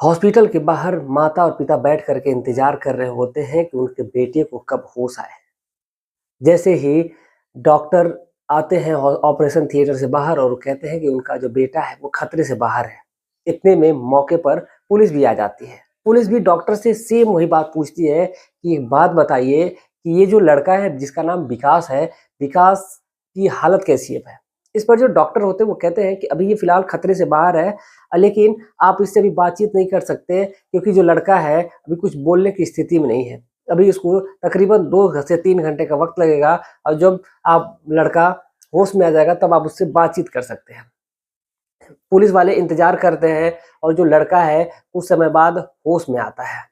Hospital के बाहर माता और पिता बैठ करके इंतजार कर रहे होते हैं कि उनके बेटे को कब होश आए। जैसे ही डॉक्टर आते हैं ऑपरेशन थिएटर से बाहर और वो कहते हैं कि उनका जो बेटा है वो खतरे से बाहर है। इतने में मौके पर पुलिस भी आ जाती है। पुलिस भी डॉक्टर से सेम वही बात पूछती है कि एक बात बताइए कि ये जो लड़का है जिसका नाम विकास है, विकास की हालत कैसी है? इस पर जो डॉक्टर होते हैं वो कहते हैं कि अभी ये फिलहाल खतरे से बाहर है, लेकिन आप इससे अभी बातचीत नहीं कर सकते क्योंकि जो लड़का है अभी कुछ बोलने की स्थिति में नहीं है। अभी इसको तकरीबन 2 से 3 घंटे का वक्त लगेगा और जब आप लड़का होश में आ जाएगा तब आप उससे बातचीत कर सकते हैं। पुलिस वाले इंतजार करते हैं और जो लड़का है कुछ समय बाद होश में आता है।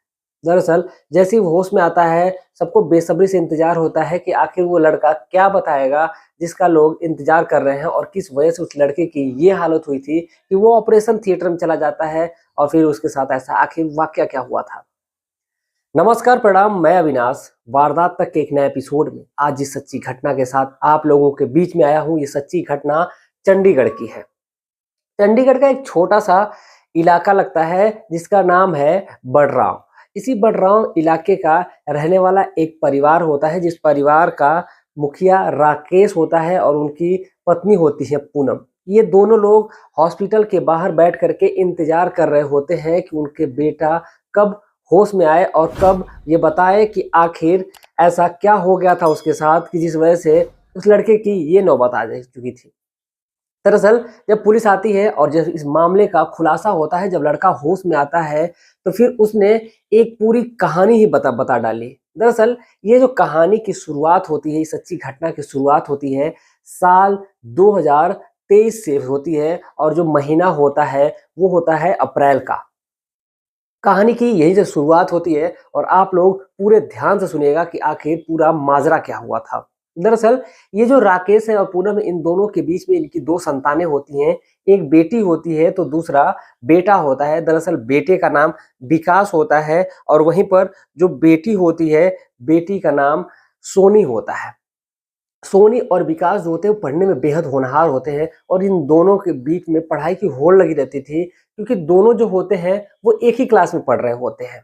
दरअसल जैसे ही वो होश में आता है, सबको बेसब्री से इंतजार होता है कि आखिर वो लड़का क्या बताएगा जिसका लोग इंतजार कर रहे हैं और किस वजह से उस लड़के की ये हालत हुई थी कि वो ऑपरेशन थिएटर में चला जाता है और फिर उसके साथ ऐसा आखिर वाकया क्या हुआ था। नमस्कार, प्रणाम, मैं अविनाश। वारदात तक के एक नए एपिसोड में आज इस सच्ची घटना के साथ आप लोगों के बीच में आया हूँ। ये सच्ची घटना चंडीगढ़ की है। चंडीगढ़ का एक छोटा सा इलाका लगता है जिसका नाम है बड़राव। इसी बड़राव इलाके का रहने वाला एक परिवार होता है जिस परिवार का मुखिया राकेश होता है और उनकी पत्नी होती है पूनम। ये दोनों लोग हॉस्पिटल के बाहर बैठ करके इंतजार कर रहे होते हैं कि उनके बेटा कब होश में आए और कब ये बताए कि आखिर ऐसा क्या हो गया था उसके साथ कि जिस वजह से उस लड़के की ये नौबत आ जा चुकी थी। दरअसल जब पुलिस आती है और जब इस मामले का खुलासा होता है, जब लड़का होश में आता है तो फिर उसने एक पूरी कहानी ही बता बता डाली। दरअसल ये जो कहानी की शुरुआत होती है, इस सच्ची घटना की शुरुआत होती है साल 2023 से होती है और जो महीना होता है वो होता है अप्रैल का। कहानी की यही से शुरुआत होती है और आप लोग पूरे ध्यान से सुनिएगा कि आखिर पूरा माजरा क्या हुआ था। दरअसल ये जो राकेश है और पूनम, इन दोनों के बीच में इनकी 2 संतानें होती हैं। एक बेटी होती है तो दूसरा बेटा होता है। दरअसल बेटे का नाम विकास होता है और वहीं पर जो बेटी होती है, बेटी का नाम सोनी होता है। सोनी और विकास जो होते हैं वो पढ़ने में बेहद होनहार होते हैं और इन दोनों के बीच में पढ़ाई की होड़ लगी रहती थी क्योंकि दोनों जो होते हैं वो एक ही क्लास में पढ़ रहे होते हैं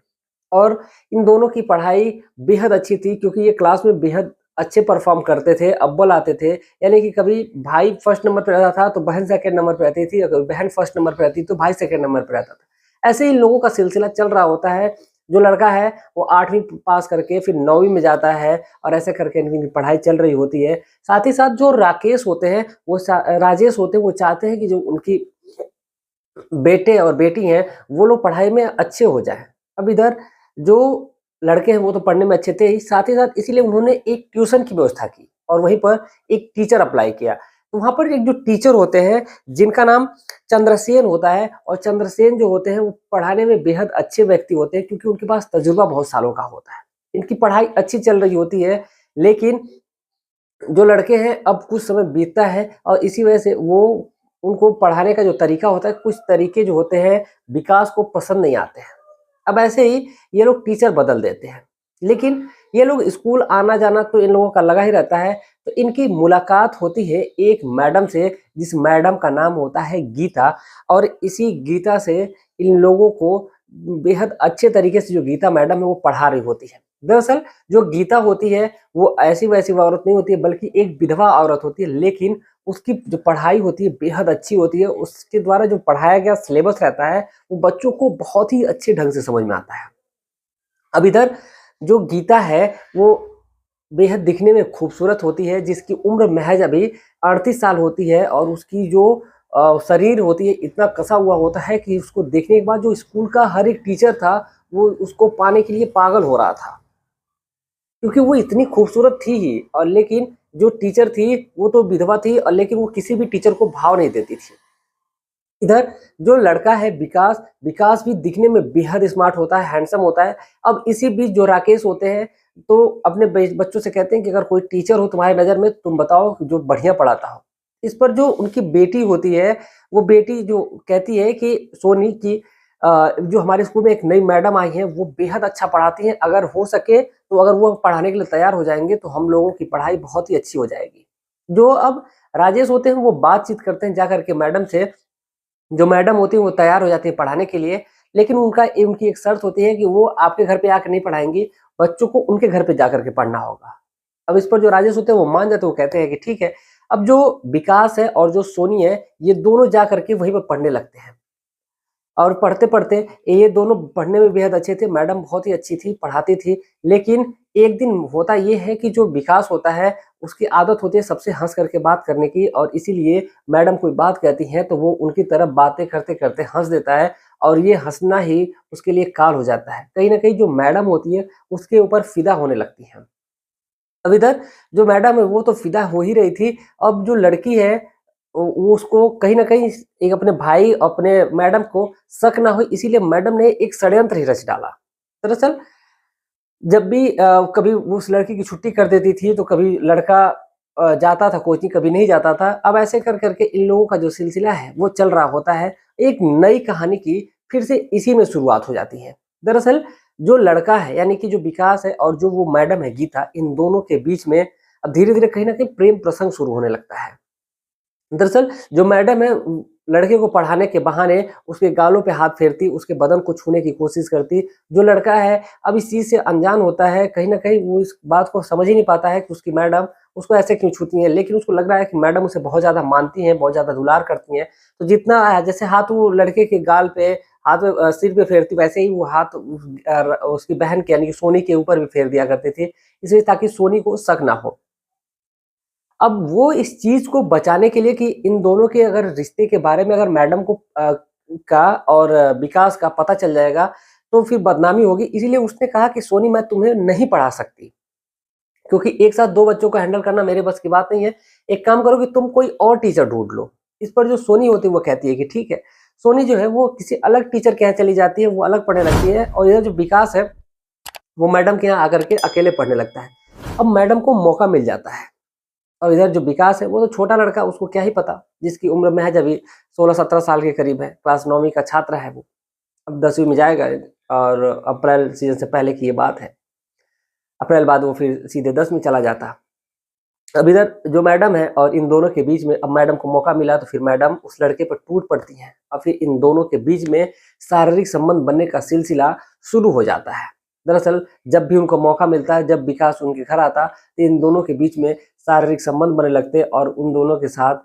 और इन दोनों की पढ़ाई बेहद अच्छी थी क्योंकि ये क्लास में बेहद अच्छे परफॉर्म करते थे, अव्वल आते थे। यानी कि कभी भाई फर्स्ट नंबर पे रहता था तो बहन सेकंड नंबर पे रहती थी, अगर बहन फर्स्ट नंबर पे रहती तो भाई सेकंड नंबर पे रहता था। ऐसे ही इन लोगों का सिलसिला चल रहा होता है। जो लड़का है वो 8वीं पास करके फिर 9वीं में जाता है और ऐसे करके इनकी पढ़ाई चल रही होती है। साथ ही साथ जो राकेश होते हैं वो राजेश होते हैं, वो चाहते हैं कि जो उनकी बेटे और बेटी हैं वो लोग पढ़ाई में अच्छे हो जाएं। अब इधर जो लड़के हैं वो तो पढ़ने में अच्छे थे ही, साथ ही साथ इसीलिए उन्होंने एक ट्यूशन की व्यवस्था की और वहीं पर एक टीचर अप्लाई किया। तो वहां पर एक जो टीचर होते हैं जिनका नाम चंद्रसेन होता है और चंद्रसेन जो होते हैं वो पढ़ाने में बेहद अच्छे व्यक्ति होते हैं क्योंकि उनके पास तजुर्बा बहुत सालों का होता है। इनकी पढ़ाई अच्छी चल रही होती है, लेकिन जो लड़के हैं अब कुछ समय बीतता है और इसी वजह से वो उनको पढ़ाने का जो तरीका होता है, कुछ तरीके जो होते हैं विकास को पसंद नहीं आते हैं। अब ऐसे ही ये लोग टीचर बदल देते हैं, लेकिन ये लोग स्कूल आना जाना तो इन लोगों का लगा ही रहता है। तो इनकी मुलाकात होती है एक मैडम से जिस मैडम का नाम होता है गीता और इसी गीता से इन लोगों को बेहद अच्छे तरीके से जो गीता मैडम है वो पढ़ा रही होती है। दरअसल जो गीता होती है वो ऐसी वैसी औरत नहीं होती है बल्कि एक विधवा औरत होती है, लेकिन उसकी जो पढ़ाई होती है बेहद अच्छी होती है। उसके द्वारा जो पढ़ाया गया सिलेबस रहता है वो बच्चों को बहुत ही अच्छे ढंग से समझ में आता है। अब इधर जो गीता है वो बेहद दिखने में खूबसूरत होती है, जिसकी उम्र महज अभी 38 साल होती है और उसकी जो शरीर होती है इतना कसा हुआ होता है कि उसको देखने के बाद जो स्कूल का हर एक टीचर था वो उसको पाने के लिए पागल हो रहा था क्योंकि वो इतनी खूबसूरत थी ही। और लेकिन जो टीचर थी वो तो विधवा थी और लेकिन वो किसी भी टीचर को भाव नहीं देती थी। इधर जो लड़का है विकास, विकास भी दिखने में बेहद स्मार्ट होता है, हैंडसम होता है। अब इसी बीच जो राकेश होते हैं तो अपने बच्चों से कहते हैं कि अगर कोई टीचर हो तुम्हारी नज़र में तुम बताओ जो बढ़िया पढ़ाता हो। इस पर जो उनकी बेटी होती है वो बेटी जो कहती है कि सोनी की जो हमारे स्कूल में एक नई मैडम आई है वो बेहद अच्छा पढ़ाती हैं, अगर हो सके तो अगर वो पढ़ाने के लिए तैयार हो जाएंगे तो हम लोगों की पढ़ाई बहुत ही अच्छी हो जाएगी। जो अब राजेश होते हैं वो बातचीत करते हैं जा करके मैडम से। जो मैडम होती है वो तैयार हो जाती है पढ़ाने के लिए, लेकिन उनकी एक शर्त होती है कि वो आपके घर पे आकर नहीं पढ़ाएंगी, बच्चों को उनके घर पे जाकर के पढ़ना होगा। अब इस पर जो राजेश होते हैं वो मान जाते हैं, वो कहते हैं कि ठीक है। अब जो विकास है और जो सोनी है, ये दोनों जा करके वहीं पर पढ़ने लगते हैं और पढ़ते-पढ़ते ये दोनों पढ़ने में बेहद अच्छे थे, मैडम बहुत ही अच्छी थी, पढ़ाती थी। लेकिन एक दिन होता ये है कि जो विकास होता है, उसकी आदत होती है सबसे हँस करके बात करने की, और इसीलिए मैडम कोई बात कहती हैं तो वो उनकी तरफ बातें करते-करते हँस देता है, और ये हँसना ही उसके लिए काल हो जाता है। कहीं न कहीं जो मैडम होती है, उसके ऊपर फ़िदा होने लगती हैं। अब इधर जो मैडम है वो तो फ़िदा हो ही रही थी, अब जो लड़की है वो उसको कहीं न कहीं एक अपने भाई, अपने मैडम को शक ना हो, इसीलिए मैडम ने एक षड्यंत्र ही रच डाला। दरअसल जब भी कभी वो उस लड़की की छुट्टी कर देती थी, तो कभी लड़का जाता था कोचिंग, कभी नहीं जाता था। अब ऐसे कर के इन लोगों का जो सिलसिला है वो चल रहा होता है। एक नई कहानी की फिर से इसी में शुरुआत हो जाती है। दरअसल जो लड़का है, यानी कि जो विकास है और जो वो मैडम है गीता, इन दोनों के बीच में अब धीरे-धीरे कहीं न कहीं प्रेम प्रसंग शुरू होने लगता है। दरअसल जो मैडम है लड़के को पढ़ाने के बहाने उसके गालों पे हाथ फेरती, उसके बदन को छूने की कोशिश करती। जो लड़का है अब इस चीज़ से अनजान होता है, कहीं न कहीं वो इस बात को समझ ही नहीं पाता है कि उसकी मैडम उसको ऐसे क्यों छूती हैं। लेकिन उसको लग रहा है कि मैडम उसे बहुत ज़्यादा मानती हैं, बहुत ज़्यादा दुलार करती हैं। तो जितना जैसे हाथ वो लड़के के गाल पे, हाथ में सिर पे फेरती, वैसे ही वो हाथ उसकी बहन के यानी कि सोनी के ऊपर भी फेर दिया करती थी, इसलिए ताकि सोनी को शक ना हो। अब वो इस चीज़ को बचाने के लिए कि इन दोनों के अगर रिश्ते के बारे में अगर मैडम को का और विकास का पता चल जाएगा, तो फिर बदनामी होगी। इसीलिए उसने कहा कि सोनी, मैं तुम्हें नहीं पढ़ा सकती, क्योंकि एक साथ 2 बच्चों को हैंडल करना मेरे बस की बात नहीं है। एक काम करो कि तुम कोई और टीचर ढूँढ लो। इस पर जो सोनी होती है वो कहती है कि ठीक है। सोनी जो है वो किसी अलग टीचर के यहाँ चली जाती है, वो अलग पढ़ने लगती है, और इधर जो विकास है, वो मैडम के यहाँ आकर के अकेले पढ़ने लगता है। अब मैडम को मौका मिल जाता है। और इधर जो विकास है वो तो छोटा लड़का, उसको क्या ही पता, जिसकी उम्र महज अभी 16-17 साल के करीब है, क्लास 9वीं का छात्र है वो, अब 10वीं में जाएगा, और अप्रैल सीजन से पहले की ये बात है। अप्रैल बाद वो फिर सीधे 10 में चला जाता। अब इधर जो मैडम है और इन दोनों के बीच में, अब मैडम को मौका मिला तो फिर मैडम उस लड़के पर टूट पड़ती हैं, और फिर इन दोनों के बीच में शारीरिक संबंध बनने का सिलसिला शुरू हो जाता है। दरअसल जब भी उनको मौका मिलता है, जब विकास उनके घर आता, तो इन दोनों के बीच में शारीरिक संबंध बनने लगते, और उन दोनों के साथ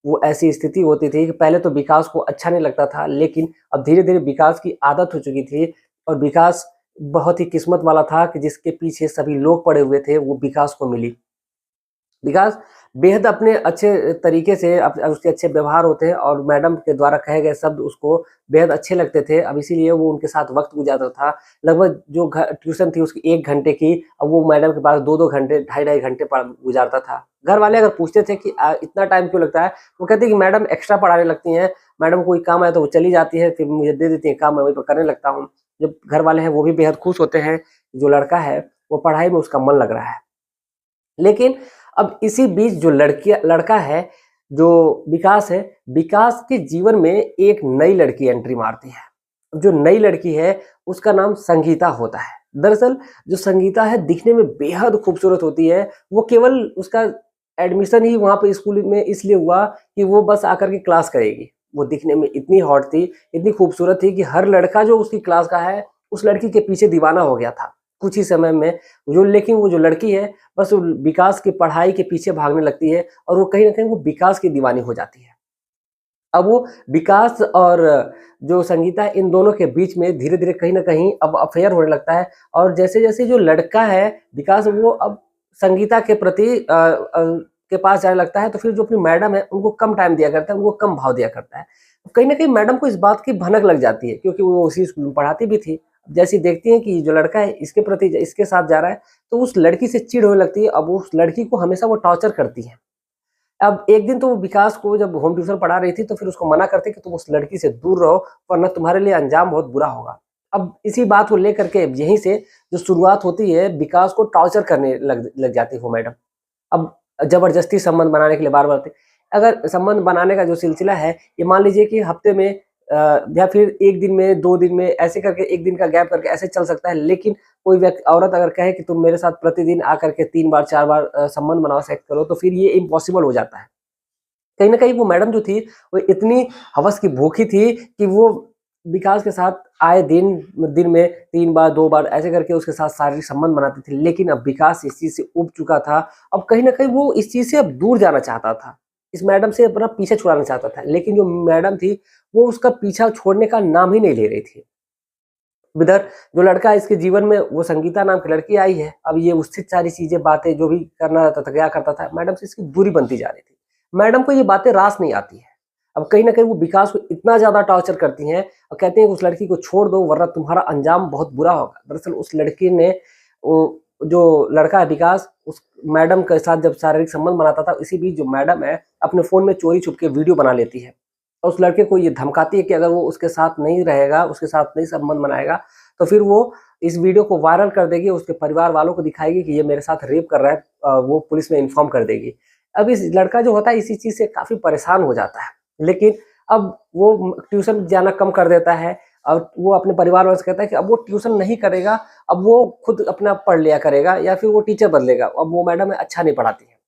वो ऐसी स्थिति होती थी कि पहले तो विकास को अच्छा नहीं लगता था, लेकिन अब धीरे-धीरे विकास की आदत हो चुकी थी, और विकास बहुत ही किस्मत वाला था कि जिसके पीछे सभी लोग पड़े हुए थे, वो विकास को मिली। विकास बेहद अपने अच्छे तरीके से उसके अच्छे व्यवहार होते हैं, और मैडम के द्वारा कहे गए शब्द उसको बेहद अच्छे लगते थे। अब इसीलिए वो उनके साथ वक़्त गुज़ारता था। लगभग जो ट्यूशन थी उसकी 1 घंटे की, अब वो मैडम के पास 2-2 घंटे, ढाई-ढाई घंटे गुज़ारता था। घर वाले अगर पूछते थे कि इतना टाइम क्यों लगता है? वो कहते हैं कि मैडम एक्स्ट्रा पढ़ाने लगती हैं, मैडम को कोई काम आया तो वो चली जाती है, फिर मुझे दे देती हैं काम, मैं वहीं पे करने लगता हूँ। जब घर वाले हैं वो भी बेहद खुश होते हैं, जो लड़का है वो पढ़ाई में उसका मन लग रहा है। लेकिन अब इसी बीच जो लड़का है, जो विकास है, विकास के जीवन में एक नई लड़की एंट्री मारती है। जो नई लड़की है उसका नाम संगीता होता है। दरअसल जो संगीता है दिखने में बेहद खूबसूरत होती है। वो केवल उसका एडमिशन ही वहाँ पे स्कूल में इसलिए हुआ कि वो बस आकर के क्लास करेगी। वो दिखने में इतनी हॉट थी, इतनी खूबसूरत थी कि हर लड़का जो उसकी क्लास का है, उस लड़की के पीछे दीवाना हो गया था, कुछ ही समय में। लेकिन वो जो लड़की है, बस वो विकास की पढ़ाई के पीछे भागने लगती है, और वो कहीं न कहीं वो विकास की दीवानी हो जाती है। अब वो विकास और जो संगीता है, इन दोनों के बीच में धीरे-धीरे कहीं न कहीं अब अफ़ेयर होने लगता है, और जैसे-जैसे जो लड़का है विकास, वो अब संगीता के प्रति के पास जाने लगता है, तो फिर जो अपनी मैडम है उनको कम टाइम दिया करता है, उनको कम भाव दिया करता है। कहीं न कहीं मैडम को इस बात की भनक लग जाती है, क्योंकि वो उसी स्कूल में पढ़ाती भी थी। जैसे ही देखती हैं कि जो लड़का है इसके प्रति इसके साथ जा रहा है, तो उस लड़की से चिढ़ होने लगती है। अब उस लड़की को हमेशा वो टॉर्चर करती है। अब एक दिन तो वो विकास को जब होम ट्यूशन पढ़ा रही थी, तो फिर उसको मना करते कि तुम उस लड़की से दूर रहो, वरना तुम्हारे लिए अंजाम बहुत बुरा होगा। अब इसी बात को लेकर के यहीं से जो शुरुआत होती है, विकास को टॉर्चर करने लग जाती है वो मैडम। अब ज़बरदस्ती संबंध बनाने के लिए बार-बार अगर संबंध बनाने का जो सिलसिला है, ये मान लीजिए कि हफ्ते में या फिर 1 दिन में, 2 दिन में, ऐसे करके 1 दिन का गैप करके ऐसे चल सकता है। लेकिन कोई औरत अगर कहे कि तुम मेरे साथ प्रतिदिन आकर के 3 बार 4 बार संबंध बनाओ, सेक्स करो, तो फिर ये इम्पॉसिबल हो जाता है। कहीं न कहीं वो मैडम जो थी, वो इतनी हवस की भूखी थी कि वो विकास के साथ आए दिन में 3 बार 2 बार ऐसे करके उसके साथ शारीरिक संबंध बनाती थी, लेकिन अब विकास इस चीज़ से ऊब चुका था। अब कहीं न कहीं वो इस चीज़ से अब दूर जाना चाहता था। इस मैडम से अपना पीछा छुड़ाना चाहता था, लेकिन जो मैडम थी, वो उसका पीछा छोड़ने का नाम ही नहीं ले रही थी। इधर जो लड़का इसके जीवन में, वो संगीता नाम की लड़की आई है। अब ये उससे सारी चीज़ें, बातें जो भी करना रहता था, क्या करता था, मैडम से इसकी दूरी बनती जा रही थी। मैडम को ये बातें रास नहीं आती है। अब कहीं न कहीं वो विकास को इतना ज़्यादा टॉर्चर करती हैं और कहती हैं कि उस लड़की को छोड़ दो वरना तुम्हारा अंजाम बहुत बुरा होगा। दरअसल उस लड़की ने, वो जो लड़का है विकास, उस मैडम के साथ जब शारीरिक संबंध बनाता था, इसी बीच जो मैडम है अपने फ़ोन में चोरी छुप के वीडियो बना लेती है। और उस लड़के को ये धमकाती है कि अगर वो उसके साथ नहीं रहेगा, उसके साथ नहीं संबंध बनाएगा, तो फिर वो इस वीडियो को वायरल कर देगी, उसके परिवार वालों को दिखाएगी कि ये मेरे साथ रेप कर रहा है, वो पुलिस में इन्फॉर्म कर देगी। अब इस लड़का जो होता है इसी चीज़ से काफ़ी परेशान हो जाता है, लेकिन अब वो ट्यूशन जाना कम कर देता है और वो अपने परिवार वालों से कहता है कि अब वो ट्यूशन नहीं करेगा, अब वो खुद अपना पढ़ लिया करेगा या फिर वो टीचर बदलेगा, अब वो मैडम अच्छा नहीं पढ़ाती है।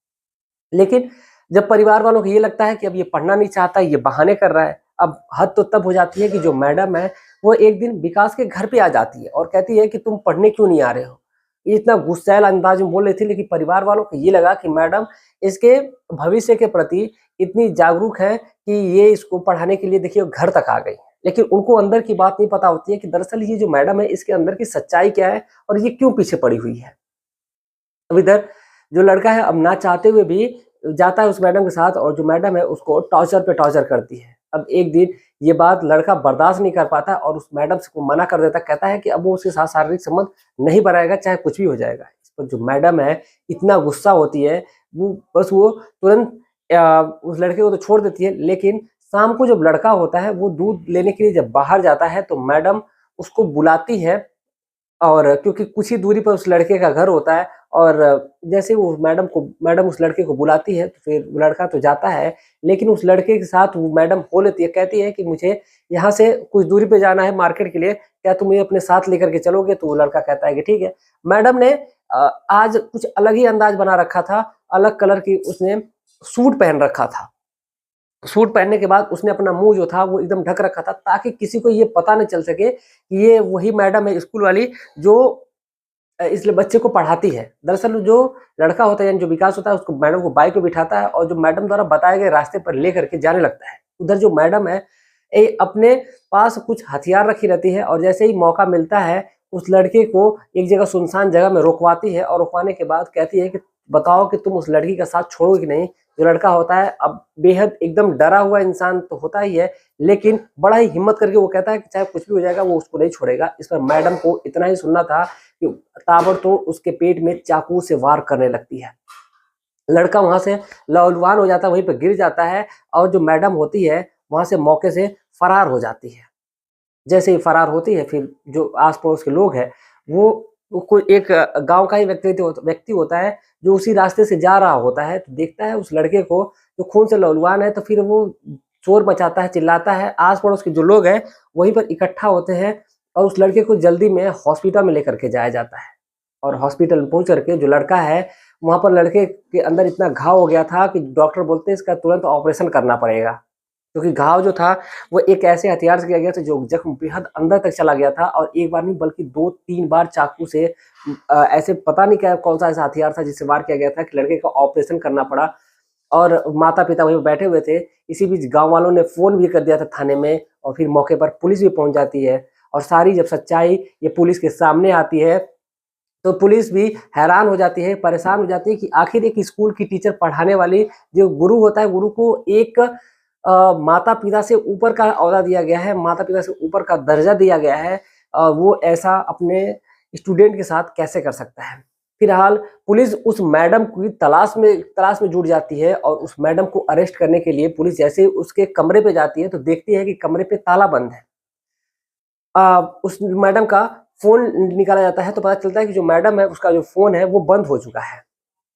लेकिन जब परिवार वालों को ये लगता है कि अब ये पढ़ना नहीं चाहता, ये बहाने कर रहा है, अब हद तो तब हो जाती है कि जो मैडम है, वो एक दिन विकास के घर पे आ जाती है और कहती है कि तुम पढ़ने क्यों नहीं आ रहे हो? ये इतना गुस्सैल अंदाज में बोल रही थी, लेकिन परिवार वालों को ये लगा कि मैडम इसके भविष्य के प्रति इतनी जागरूक है कि ये इसको पढ़ाने के लिए देखिए घर तक आ गई। लेकिन उनको अंदर की बात नहीं पता होती है कि दरअसल ये जो मैडम है, इसके अंदर की सच्चाई क्या है और ये क्यों पीछे पड़ी हुई है। अब इधर जो लड़का है, अब ना चाहते हुए भी जाता है उस मैडम के साथ और जो मैडम है उसको टॉर्चर पे टॉर्चर करती है। अब एक दिन ये बात लड़का बर्दाश्त नहीं कर पाता और उस मैडम से को मना कर देता, कहता है कि अब वो उसके साथ शारीरिक संबंध नहीं बनाएगा, चाहे कुछ भी हो जाएगा। इस पर जो मैडम है इतना गुस्सा होती है, वो बस वो तुरंत उस लड़के को तो छोड़ देती है, लेकिन शाम को जब लड़का होता है वो दूध लेने के लिए जब बाहर जाता है तो मैडम उसको बुलाती है, और क्योंकि कुछ ही दूरी पर उस लड़के का घर होता है और जैसे वो मैडम उस लड़के को बुलाती है, तो फिर वो लड़का तो जाता है, लेकिन उस लड़के के साथ वो मैडम हो लेती है, कहती है कि मुझे यहाँ से कुछ दूरी पे जाना है मार्केट के लिए, क्या तुम मुझे अपने साथ लेकर के चलोगे? तो वो लड़का कहता है कि ठीक है। मैडम ने आज कुछ अलग ही अंदाज बना रखा था, अलग कलर की उसने सूट पहन रखा था। सूट पहनने के बाद उसने अपना मुँह जो था वो एकदम ढक रखा था, ताकि किसी को ये पता न चल सके कि ये वही मैडम है स्कूल वाली जो इसलिए बच्चे को पढ़ाती है। दरअसल जो लड़का होता है यानी जो विकास होता है, उसको मैडम को बाइक पे बिठाता है और जो मैडम द्वारा बताए गए रास्ते पर लेकर के जाने लगता है। उधर जो मैडम है, अपने पास कुछ हथियार रखी रहती है और जैसे ही मौका मिलता है उस लड़के को एक जगह सुनसान जगह में रुकवाती है और रुकवाने के बाद कहती है कि बताओ कि तुम उस लड़की का साथ छोड़ोगे कि नहीं? जो लड़का होता है अब बेहद एकदम डरा हुआ इंसान तो होता ही है, लेकिन बड़ा ही हिम्मत करके वो कहता है कि चाहे कुछ भी हो जाएगा वो उसको नहीं छोड़ेगा। इस पर मैडम को इतना ही सुनना था कि ताबड़तोड़ उसके पेट में चाकू से वार करने लगती है। लड़का वहाँ से लहूलुहान हो जाता है, वहीं पे गिर जाता है और जो मैडम होती है वहाँ से मौके से फरार हो जाती है। जैसे ही फरार होती है, फिर जो आस-पड़ोस के लोग हैं, वो कोई एक गाँव का ही व्यक्ति होता है, जो उसी रास्ते से जा रहा होता है, तो देखता है उस लड़के को जो खून से लहूलुहान है, तो फिर वो शोर मचाता है, चिल्लाता है। आस-पड़ोस के जो लोग हैं, वहीं पर इकट्ठा होते हैं और उस लड़के को जल्दी में हॉस्पिटल में लेकर के जाया जाता है। और हॉस्पिटल में पहुँच कर के जो लड़का है, वहाँ पर लड़के के अंदर इतना घाव हो गया था कि डॉक्टर बोलते हैं इसका तुरंत ऑपरेशन करना पड़ेगा। क्योंकि घाव जो था वो एक ऐसे हथियार से किया गया था जो जख्म बेहद अंदर तक चला गया था और एक बार नहीं बल्कि 2-3 बार चाकू से ऐसे पता नहीं क्या कौन-सा ऐसा हथियार था जिससे वार किया गया था कि लड़के का ऑपरेशन करना पड़ा और माता-पिता वहीं पे बैठे हुए थे। इसी बीच गाँव वालों ने फ़ोन भी कर दिया था थाने में और फिर मौके पर पुलिस भी पहुँच जाती है और सारी जब सच्चाई ये पुलिस के सामने आती है, तो पुलिस भी हैरान हो जाती है, परेशान हो जाती है कि आखिर एक स्कूल की टीचर पढ़ाने वाली जो गुरु होता है, गुरु को एक माता-पिता से ऊपर का ओहदा दिया गया है, माता-पिता से ऊपर का दर्जा दिया गया है, वो ऐसा अपने स्टूडेंट के साथ कैसे कर सकता है? फिलहाल पुलिस उस मैडम की तलाश में जुट जाती है और उस मैडम को अरेस्ट करने के लिए पुलिस जैसे ही उसके कमरे पे जाती है, तो देखती है कि कमरे पे ताला बंद है। उस मैडम का फ़ोन निकाला जाता है, तो पता चलता है कि जो मैडम है, उसका जो फ़ोन है, वो बंद हो चुका है।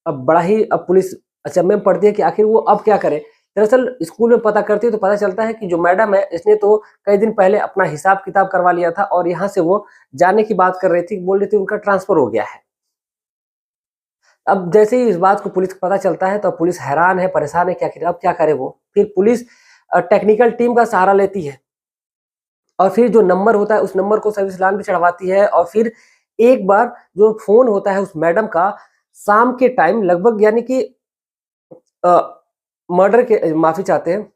अब पुलिस अचंभे में पड़ती है कि आखिर वो अब क्या करे? दरअसल स्कूल में पता करती है तो पता चलता है कि जो मैडम है इसने तो कई दिन पहले अपना हिसाब-किताब करवा लिया था और यहाँ से वो जाने की बात कर रही थी, बोल रही थी उनका ट्रांसफ़र हो गया है। अब जैसे ही इस बात को पुलिस को पता चलता है तो पुलिस हैरान है, परेशान है कि आखिर अब क्या करे वो? फिर पुलिस टेक्निकल टीम का सहारा लेती है और फिर जो नंबर होता है उस नंबर को सर्विस लाइन पे चढ़वाती है। और फिर एक बार जो फ़ोन होता है उस मैडम का शाम के टाइम लगभग, यानी कि मर्डर के माफ़ी चाहते हैं,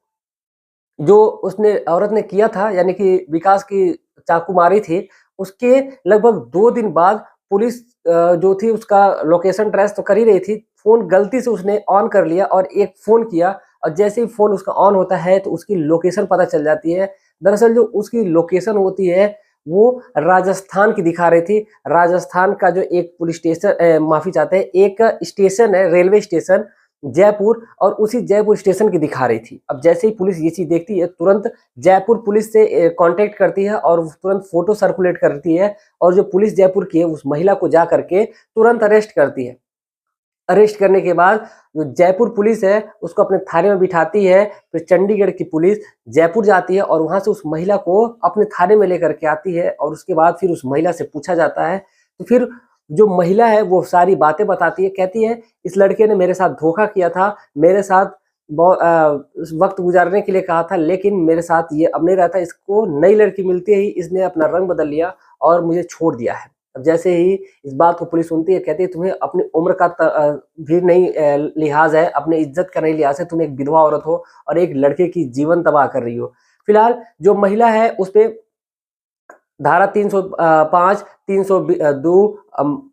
जो उसने औरत ने किया था, यानी कि विकास की चाकू मारी थी, उसके लगभग 2 दिन बाद पुलिस जो थी उसका लोकेशन ट्रेस तो कर ही रही थी। फ़ोन गलती से उसने ऑन कर लिया और एक फ़ोन किया, और जैसे ही फ़ोन उसका ऑन होता है तो उसकी लोकेशन पता चल जाती है। दरअसल जो उसकी लोकेशन होती है वो राजस्थान की दिखा रही थी। राजस्थान का जो एक पुलिस स्टेशन, माफ़ी चाहते हैं, एक स्टेशन है, रेलवे स्टेशन जयपुर, और उसी जयपुर स्टेशन की दिखा रही थी। अब जैसे ही पुलिस ये चीज़ देखती है, तुरंत जयपुर पुलिस से कांटेक्ट करती है और तुरंत फ़ोटो सर्कुलेट करती है, और जो पुलिस जयपुर की है उस महिला को जा करके तुरंत अरेस्ट करती है। अरेस्ट करने के बाद जो जयपुर पुलिस है उसको अपने थाने में बिठाती है। फिर चंडीगढ़ की पुलिस जयपुर जाती है और वहाँ से उस महिला को अपने थाने में लेकर के आती है, और उसके बाद फिर उस महिला से पूछा जाता है। तो फिर जो महिला है वो सारी बातें बताती है, कहती है इस लड़के ने मेरे साथ धोखा किया था, मेरे साथ वक्त गुजारने के लिए कहा था, लेकिन मेरे साथ ये अब नहीं रहता, इसको नई लड़की मिलते ही इसने अपना रंग बदल लिया और मुझे छोड़ दिया है। अब जैसे ही इस बात को पुलिस सुनती है, कहती है तुम्हें अपनी उम्र का भी नहीं लिहाज है, अपनी इज्जत का नहीं लिहाज है, तुम एक विधवा औरत हो और एक लड़के की जीवन तबाह कर रही हो। फिलहाल जो महिला है उस पे धारा 305, 302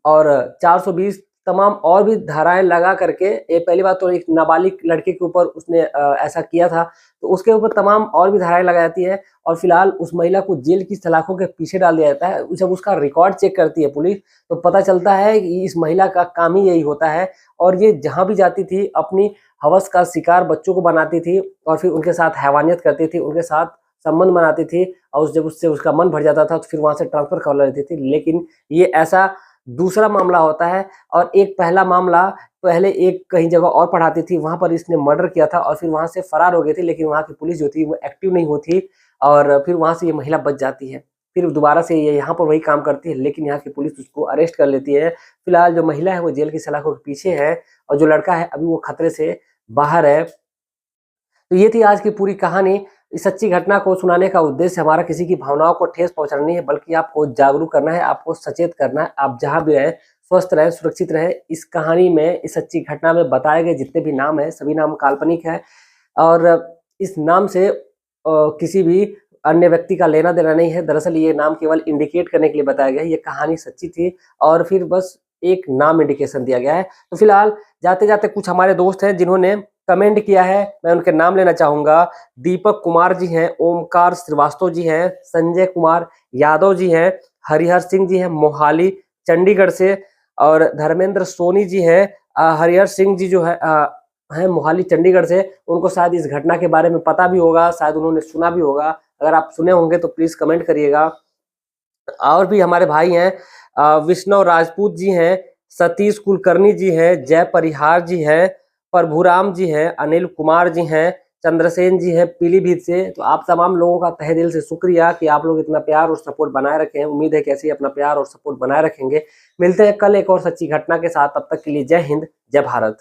और 420 तमाम और भी धाराएँ लगा करके, ये पहली बात तो एक नाबालिग लड़के के ऊपर उसने ऐसा किया था, तो उसके ऊपर तमाम और भी धाराएँ लगाई जाती है, और फिलहाल उस महिला को जेल की सलाखों के पीछे डाल दिया जाता है। जब उसका रिकॉर्ड चेक करती है पुलिस, तो पता चलता है कि इस महिला का काम ही यही होता है, और ये जहाँ भी जाती थी अपनी हवस का शिकार बच्चों को बनाती थी और फिर उनके साथ हैवानियत करती थी, उनके साथ संबंध बनाती थी, और जब उससे उसका मन भर जाता था तो फिर वहाँ से ट्रांसफ़र करवा लेती थी। लेकिन ये ऐसा दूसरा मामला होता है, और एक पहला मामला पहले एक कहीं जगह और पढ़ाती थी, वहाँ पर इसने मर्डर किया था और फिर वहाँ से फरार हो गई थी, लेकिन वहाँ की पुलिस जो थी वो एक्टिव नहीं होती, और फिर वहाँ से ये महिला बच जाती है। फिर दोबारा से ये यहाँ पर वही काम करती है, लेकिन यहाँ की पुलिस उसको अरेस्ट कर लेती है। फिलहाल जो महिला है वो जेल की सलाखों के पीछे है, और जो लड़का है अभी वो खतरे से बाहर है। तो ये थी आज की पूरी कहानी। इस सच्ची घटना को सुनाने का उद्देश्य हमारा किसी की भावनाओं को ठेस पहुँचाना नहीं है, बल्कि आपको जागरूक करना है, आपको सचेत करना है। आप जहाँ भी रहें, स्वस्थ रहें, सुरक्षित रहें। इस कहानी में, इस सच्ची घटना में बताए गए जितने भी नाम हैं, सभी नाम काल्पनिक हैं, और इस नाम से किसी भी अन्य व्यक्ति का लेना-देना नहीं है। दरअसल ये नाम केवल इंडिकेट करने के लिए बताया गया है। ये कहानी सच्ची थी और फिर बस एक नाम इंडिकेशन दिया गया है। तो फिलहाल जाते-जाते कुछ हमारे दोस्त हैं जिन्होंने कमेंट किया है, मैं उनके नाम लेना चाहूँगा। दीपक कुमार जी हैं, ओमकार श्रीवास्तव जी हैं, संजय कुमार यादव जी हैं, हरिहर सिंह जी हैं मोहाली चंडीगढ़ से, और धर्मेंद्र सोनी जी हैं। हरिहर सिंह जी जो है हैं मोहाली चंडीगढ़ से। उनको शायद इस घटना के बारे में पता भी होगा, शायद उन्होंने सुना भी होगा। अगर आप सुने होंगे तो प्लीज़ कमेंट करिएगा। और भी हमारे भाई हैं, विष्णु राजपूत जी हैं, सतीश कुलकर्णी जी हैं, जय परिहार जी हैं, प्रभुराम जी हैं, अनिल कुमार जी हैं, चंद्रसेन जी हैं पीलीभीत से। तो आप तमाम लोगों का तहे दिल से शुक्रिया कि आप लोग इतना प्यार और सपोर्ट बनाए रखे हैं। उम्मीद है कि ऐसे ही अपना प्यार और सपोर्ट बनाए रखेंगे। मिलते हैं कल एक और सच्ची घटना के साथ, तब तक के लिए जय हिंद, जय भारत।